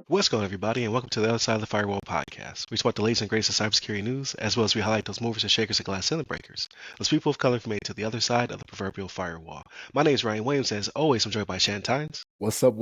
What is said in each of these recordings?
What's going on, everybody, and welcome to the Other Side of the Firewall podcast. We talk about the latest and greatest of cybersecurity news, as well as we highlight those movers and shakers and glass ceiling breakers, those people of color who made it to the other side of the proverbial firewall. My name is Ryan Williams, and as always, I'm joined by Shan Tynes. What's up?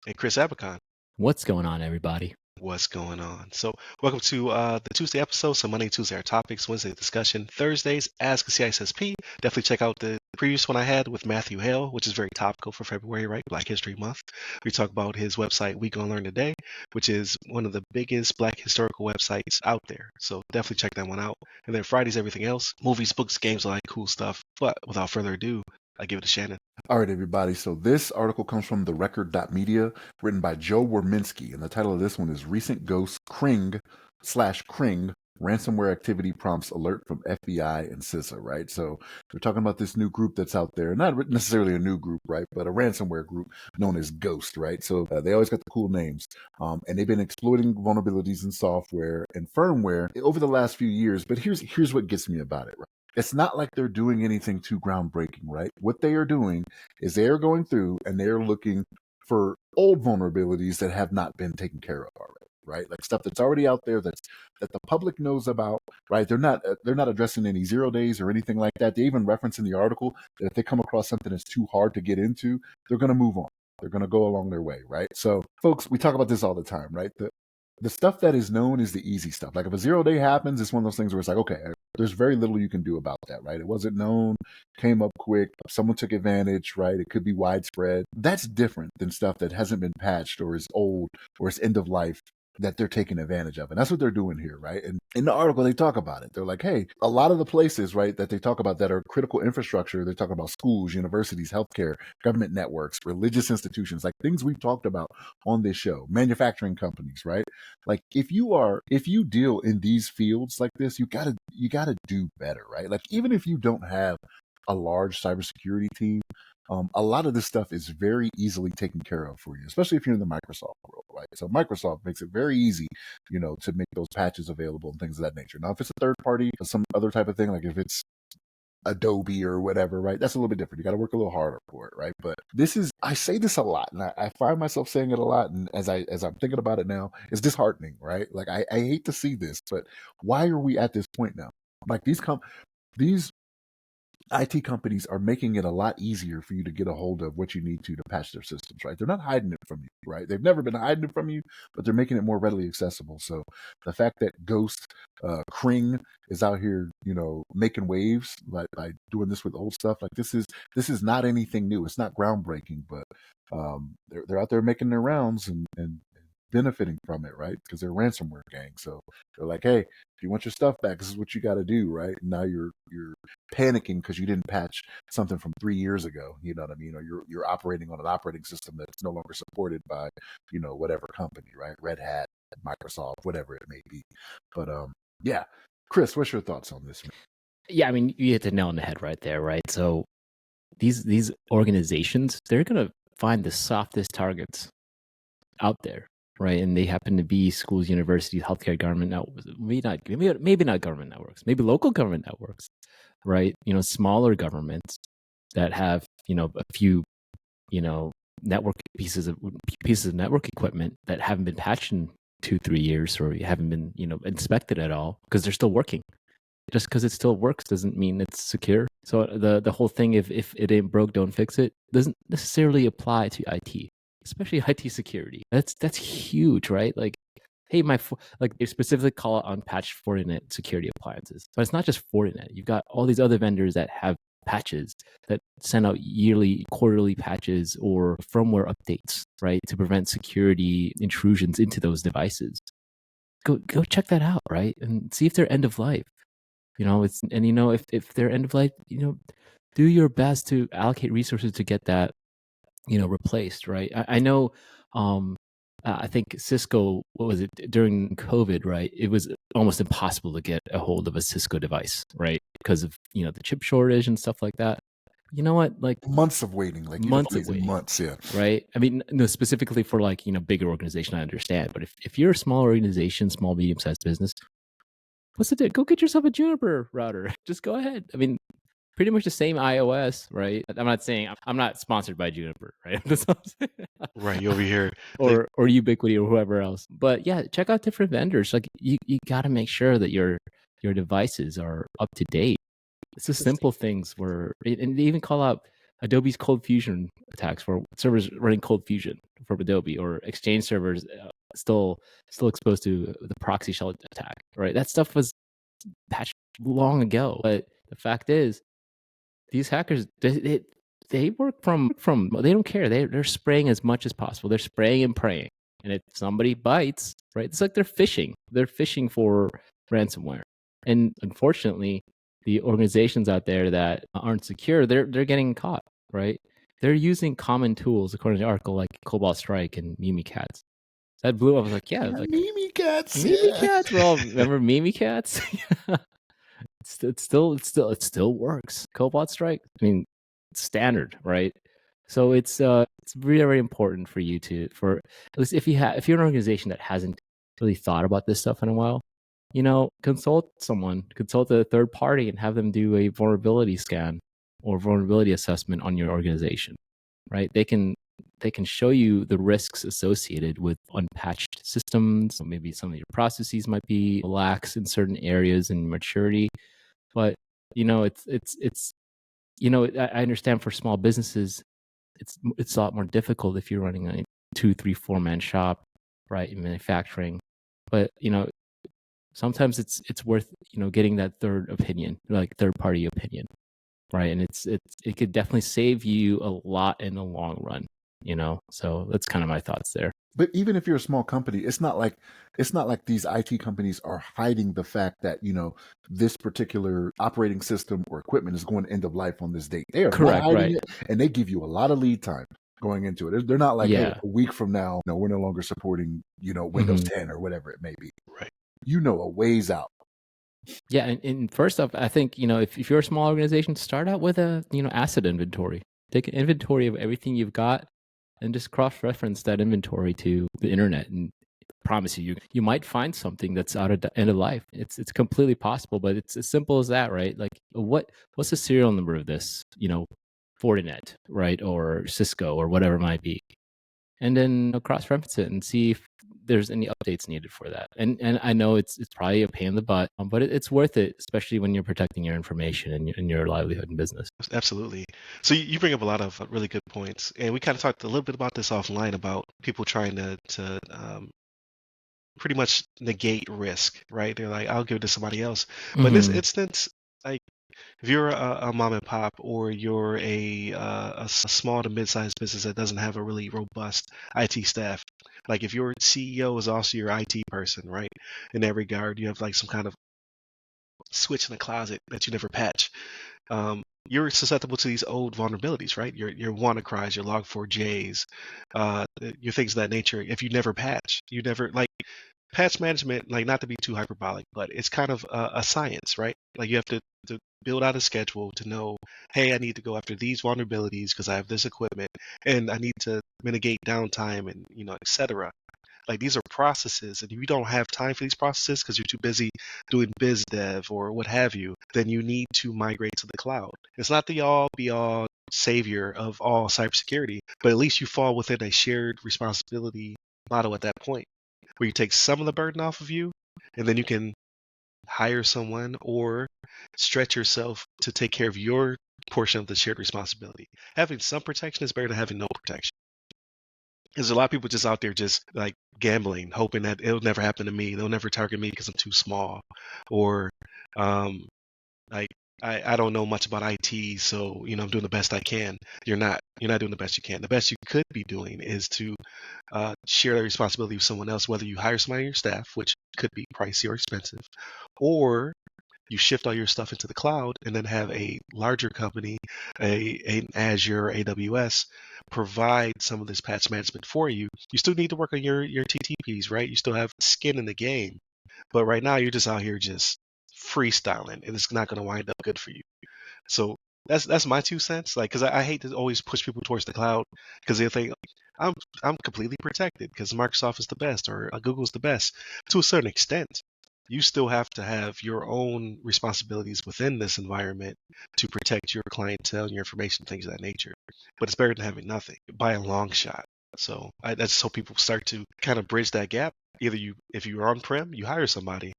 And Chris Abacon. What's going on, everybody? What's going on? So, welcome to the Tuesday episode. So, Monday, Tuesday are topics, Wednesday discussion, Thursdays Ask a CISSP. Definitely check out the previous one I had with Matthew Hale, which is very topical for February, right? Black History Month. We talk about his website, We Gonna Learn Today, which is one of the biggest Black historical websites out there. So, definitely check that one out. And then Fridays, everything else, movies, books, games, all that cool stuff. But without further ado, I give it to Shannon. All right, everybody. So this article comes from the Record.media, written by Joe Worminski, and the title of this one is Recent Ghost Cring /Cring Ransomware Activity Prompts Alert from FBI and CISA, right? So they're talking about this new group that's out there, not necessarily a new group, right, but a ransomware group known as Ghost, right? So they always got the cool names, and they've been exploiting vulnerabilities in software and firmware over the last few years. But here's what gets me about it, right? It's not like they're doing anything too groundbreaking, right? What they are doing is they are going through and they are looking for old vulnerabilities that have not been taken care of already, right? Like stuff that's already out there that the public knows about, right? They're not addressing any 0 days or anything like that. They even reference in the article that if they come across something that's too hard to get into, they're going to move on. They're going to go along their way, right? So, folks, we talk about this all the time, right? The stuff that is known is the easy stuff. Like if a 0 day happens, it's one of those things where it's like, okay, there's very little you can do about that, right? It wasn't known, came up quick, someone took advantage, right? It could be widespread. That's different than stuff that hasn't been patched or is old or is end of life that they're taking advantage of. And that's what they're doing here, right? And in the article, they talk about it. They're like, hey, a lot of the places, right, that they talk about that are critical infrastructure, they're talking about schools, universities, healthcare, government networks, religious institutions, like things we've talked about on this show, manufacturing companies, right? Like if you deal in these fields like this, you gotta do better, right? Like even if you don't have a large cybersecurity team, a lot of this stuff is very easily taken care of for you, especially if you're in the Microsoft world, right? So Microsoft makes it very easy, to make those patches available and things of that nature. Now, if it's a third party or some other type of thing, like if it's Adobe or whatever, right? That's a little bit different. You got to work a little harder for it, right? But I say this a lot, and I find myself saying it a lot. And as I'm thinking about it now, it's disheartening, right? Like I hate to see this, but why are we at this point now? Like these IT companies are making it a lot easier for you to get a hold of what you need to patch their systems, right? They're not hiding it from you, right? They've never been hiding it from you, but they're making it more readily accessible. So the fact that Ghost Cring is out here, making waves by doing this with old stuff, like this is not anything new. It's not groundbreaking, but they're out there making their rounds and benefiting from it, right? Because they're a ransomware gang. So they're like, hey, if you want your stuff back, this is what you got to do, right? And now you're panicking because you didn't patch something from 3 years ago. You know what I mean? Or you're operating on an operating system that's no longer supported by, whatever company, right? Red Hat, Microsoft, whatever it may be. But yeah, Chris, what's your thoughts on this? Yeah, I mean, you hit the nail on the head right there, right? So these organizations, they're gonna find the softest targets out there, right? And they happen to be schools, universities, healthcare, government networks, maybe not government networks, maybe local government networks, right? Smaller governments that have, a few, network pieces of network equipment that haven't been patched in 2-3 years or haven't been, inspected at all because they're still working. Just because it still works doesn't mean it's secure. So the whole thing, if it ain't broke, don't fix it, doesn't necessarily apply to IT, especially IT security. That's huge, right? Like, hey, they specifically call it on patched Fortinet security appliances, but it's not just Fortinet. You've got all these other vendors that have patches that send out yearly, quarterly patches or firmware updates, right, to prevent security intrusions into those devices. Go check that out, right, and see if they're end of life. If they're end of life, do your best to allocate resources to get that, replaced, right? I know, I think Cisco, what was it, during COVID, right? It was almost impossible to get a hold of a Cisco device, right? Because of, the chip shortage and stuff like that. You know what? Like months of waiting, months, yeah. Right. I mean, no, specifically for bigger organization, I understand. But if you're a small organization, small, medium-sized business, what's the deal? Go get yourself a Juniper router. Just go ahead. I mean, pretty much the same iOS, right? I'm not sponsored by Juniper, right? Right, you over here. They, or Ubiquiti or whoever else. But yeah, check out different vendors. Like you got to make sure that your devices are up to date. It's the simple things where, and they even call out Adobe's Cold Fusion attacks for servers running Cold Fusion from Adobe, or Exchange servers still exposed to the proxy shell attack. Right, that stuff was patched long ago. But the fact is, these hackers they work from they don't care. They're spraying as much as possible. They're spraying and praying. And if somebody bites, right, it's like they're fishing. They're fishing for ransomware. And unfortunately, the organizations out there that aren't secure, they're getting caught, right? They're using common tools, according to the article, like Cobalt Strike and Mimikatz. That blew up. I was like, yeah, like Mimikatz. Mimikatz. Well, remember Mimikatz? It still works. Cobalt Strike. I mean, it's standard, right? So it's very, very important for you for at least if you're an organization that hasn't really thought about this stuff in a while, consult a third party and have them do a vulnerability scan or vulnerability assessment on your organization, right? They can show you the risks associated with unpatched systems. So maybe some of your processes might be lax in certain areas and maturity, but I understand for small businesses, it's a lot more difficult if you're running a 2, 3, 4-man shop, right, in manufacturing. But sometimes it's worth getting that third opinion, like third party opinion, right? And it could definitely save you a lot in the long run. So that's kind of my thoughts there. But even if you're a small company, it's not like these IT companies are hiding the fact that this particular operating system or equipment is going to end of life on this date. They are Correct, not hiding right. it, and they give you a lot of lead time going into it. They're not like, hey, Yeah. a week from now, we're no longer supporting Windows 10 or whatever it may be. right. A ways out. Yeah, and first off, I think if you're a small organization, start out with a asset inventory. Take an inventory of everything you've got, and just cross-reference that inventory to the internet. And I promise you might find something that's out of the end of life. It's completely possible, but it's as simple as that, right? Like what's the serial number of this? Fortinet, right, or Cisco, or whatever it might be, and then cross-reference it and see if there's any updates needed for that. And I know it's probably a pain in the butt, but it's worth it, especially when you're protecting your information and your livelihood and business. Absolutely. So you bring up a lot of really good points, and we kind of talked a little bit about this offline about people trying to pretty much negate risk, right? They're like, I'll give it to somebody else. But in this instance, like if you're a mom and pop, or you're a small to mid-sized business that doesn't have a really robust IT staff, like if your CEO is also your IT person, right? In that regard, you have like some kind of switch in the closet that you never patch. You're susceptible to these old vulnerabilities, right? Your WannaCries, your Log4js, your things of that nature. If you never patch, you never like patch management, like not to be too hyperbolic, but it's kind of a science, right? Like you have to build out a schedule to know, hey, I need to go after these vulnerabilities because I have this equipment, and I need to mitigate downtime, and et cetera. Like these are processes, and if you don't have time for these processes because you're too busy doing biz dev or what have you, then you need to migrate to the cloud. It's not the all be all savior of all cybersecurity, but at least you fall within a shared responsibility model at that point, where you take some of the burden off of you, and then you can hire someone or stretch yourself to take care of your portion of the shared responsibility. Having some protection is better than having no protection. There's a lot of people just out there just like gambling, hoping that it'll never happen to me. They'll never target me because I'm too small, or like I don't know much about IT, so I'm doing the best I can. You're not. You're not doing the best you can. The best you could be doing is to share the responsibility with someone else, whether you hire somebody on your staff, which could be pricey or expensive, or you shift all your stuff into the cloud and then have a larger company, an Azure, AWS, provide some of this patch management for you. You still need to work on your TTPs, right? You still have skin in the game, but right now you're just out here just freestyling, and it's not going to wind up good for you. So that's my 2 cents. Like, because I hate to always push people towards the cloud because they think I'm completely protected because Microsoft is the best, or Google's the best to a certain extent. you still have to have your own responsibilities within this environment to protect your clientele, your information, things of that nature. But it's better than having nothing by a long shot. So I just hope people start to kind of bridge that gap. Either if you're on-prem, you hire somebody,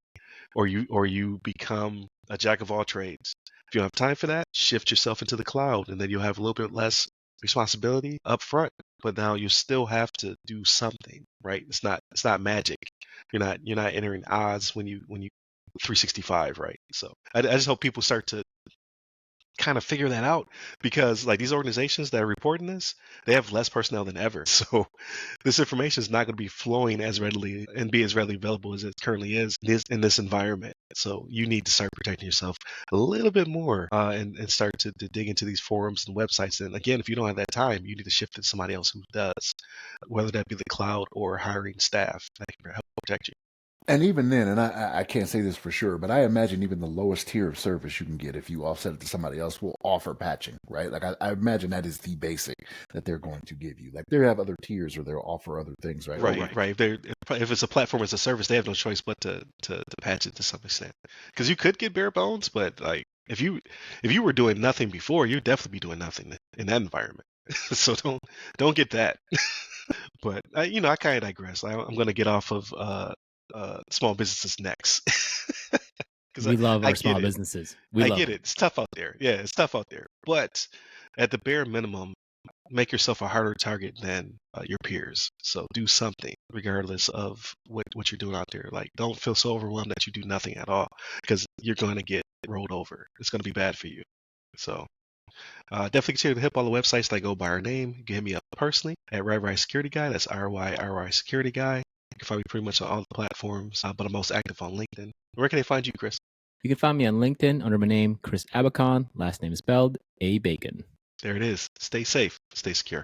or you become a jack of all trades. If you don't have time for that, shift yourself into the cloud, and then you'll have a little bit less responsibility up front. But now you still have to do something, right? It's not magic. You're not entering odds when you 365, right? So I just hope people start to kind of figure that out, because like these organizations that are reporting this, they have less personnel than ever. So this information is not going to be flowing as readily and be as readily available as it currently is in this environment. So you need to start protecting yourself a little bit more, and start to dig into these forums and websites. And again, if you don't have that time, you need to shift it to somebody else who does, whether that be the cloud or hiring staff that can help protect you. And even then, and I can't say this for sure, but I imagine even the lowest tier of service you can get if you offset it to somebody else will offer patching, right? Like I imagine that is the basic that they're going to give you. Like they have other tiers where they'll offer other things, right? Right. If it's a platform as a service, they have no choice but to patch it to some extent. Because you could get bare bones, but like if you were doing nothing before, you'd definitely be doing nothing in that environment. So don't get that. But I kind of digress. I'm going to get off of small businesses next. Because We love I our get small it. businesses. I Love get them. it. It's tough out there. Yeah, it's tough out there. But at the bare minimum, make yourself a harder target than your peers. So do something, regardless of what you're doing out there. Like, don't feel so overwhelmed that you do nothing at all, because you're going to get rolled over. It's going to be bad for you. So definitely continue to hit all the websites that go by our name. You can hit me up personally at RyRy Security Guy. That's RYRY Security Guy. You can find me pretty much on all the platforms, but I'm most active on LinkedIn. Where can they find you, Chris? You can find me on LinkedIn under my name, Chris Abacon. Last name is spelled A Bacon. There it is. Stay safe. Stay secure.